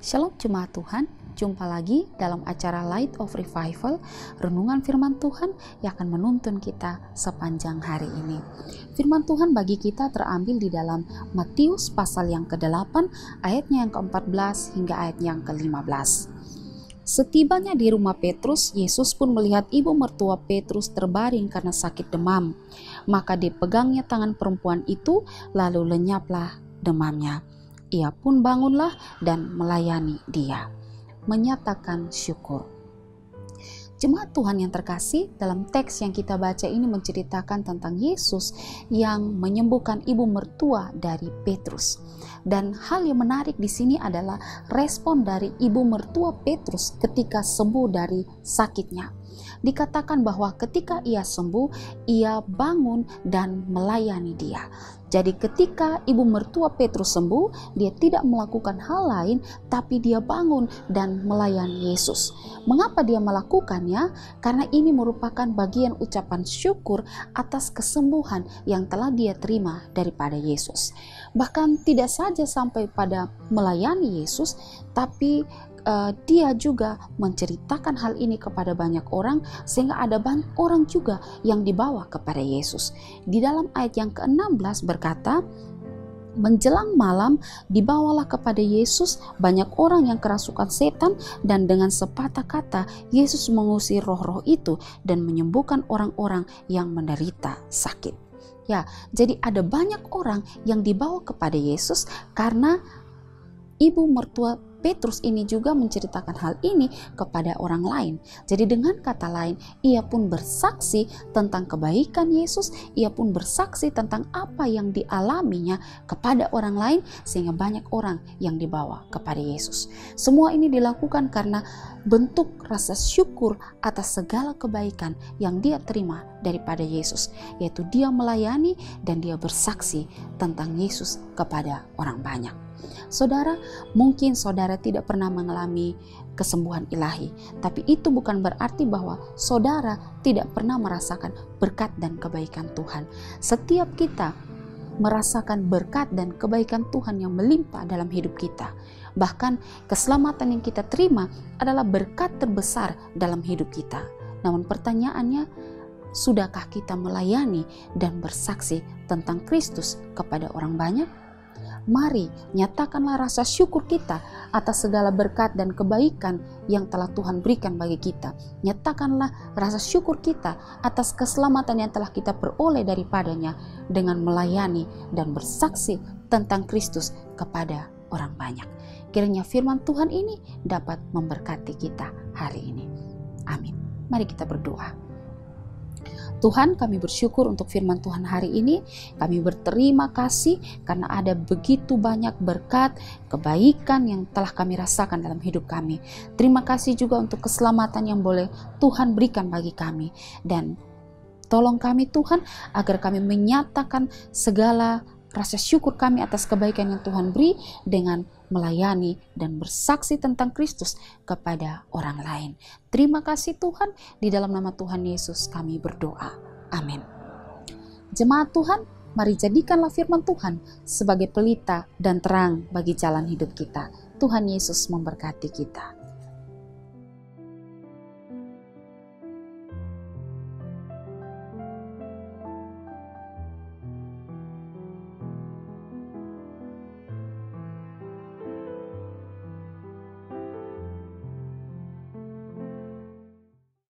Shalom jemaat Tuhan, jumpa lagi dalam acara Light of Revival, renungan firman Tuhan yang akan menuntun kita sepanjang hari ini. Firman Tuhan bagi kita terambil di dalam Matius pasal yang ke-8, ayatnya yang ke-14 hingga ayat yang ke-15. Setibanya di rumah Petrus, Yesus pun melihat ibu mertua Petrus terbaring karena sakit demam. Maka dipegangnya tangan perempuan itu, lalu lenyaplah demamnya. Ia pun bangunlah dan melayani dia, menyatakan syukur. Jemaat Tuhan yang terkasih, dalam teks yang kita baca ini menceritakan tentang Yesus yang menyembuhkan ibu mertua dari Petrus. Dan hal yang menarik di sini adalah respon dari ibu mertua Petrus ketika sembuh dari sakitnya. Dikatakan bahwa ketika ia sembuh, ia bangun dan melayani dia. Jadi ketika ibu mertua Petrus sembuh, dia tidak melakukan hal lain, tapi dia bangun dan melayani Yesus. Mengapa dia melakukannya? Karena ini merupakan bagian ucapan syukur atas kesembuhan yang telah dia terima daripada Yesus. Bahkan tidak saja sampai pada melayani Yesus, tapi dia juga menceritakan hal ini kepada banyak orang, sehingga ada banyak orang juga yang dibawa kepada Yesus. Di dalam ayat yang ke-16 berkata, menjelang malam dibawalah kepada Yesus banyak orang yang kerasukan setan, dan dengan sepatah kata Yesus mengusir roh-roh itu dan menyembuhkan orang-orang yang menderita sakit. Ya, jadi ada banyak orang yang dibawa kepada Yesus karena ibu mertua Petrus ini juga menceritakan hal ini kepada orang lain. Jadi dengan kata lain, ia pun bersaksi tentang kebaikan Yesus, ia pun bersaksi tentang apa yang dialaminya kepada orang lain, sehingga banyak orang yang dibawa kepada Yesus. Semua ini dilakukan karena bentuk rasa syukur atas segala kebaikan yang dia terima daripada Yesus, yaitu dia melayani dan dia bersaksi tentang Yesus kepada orang banyak. Saudara, mungkin saudara tidak pernah mengalami kesembuhan ilahi, tapi itu bukan berarti bahwa saudara tidak pernah merasakan berkat dan kebaikan Tuhan. Setiap kita merasakan berkat dan kebaikan Tuhan yang melimpah dalam hidup kita. Bahkan keselamatan yang kita terima adalah berkat terbesar dalam hidup kita. Namun pertanyaannya, sudahkah kita melayani dan bersaksi tentang Kristus kepada orang banyak? Mari nyatakanlah rasa syukur kita atas segala berkat dan kebaikan yang telah Tuhan berikan bagi kita. Nyatakanlah rasa syukur kita atas keselamatan yang telah kita peroleh daripadanya dengan melayani dan bersaksi tentang Kristus kepada orang banyak. Kiranya firman Tuhan ini dapat memberkati kita hari ini. Amin. Mari kita berdoa. Tuhan, kami bersyukur untuk firman Tuhan hari ini. Kami berterima kasih karena ada begitu banyak berkat, kebaikan yang telah kami rasakan dalam hidup kami. Terima kasih juga untuk keselamatan yang boleh Tuhan berikan bagi kami. Dan tolong kami Tuhan agar kami menyatakan segala rasa syukur kami atas kebaikan yang Tuhan beri dengan melayani dan bersaksi tentang Kristus kepada orang lain. Terima kasih Tuhan, di dalam nama Tuhan Yesus kami berdoa. Amin. Jemaat Tuhan, mari jadikanlah firman Tuhan sebagai pelita dan terang bagi jalan hidup kita. Tuhan Yesus memberkati kita.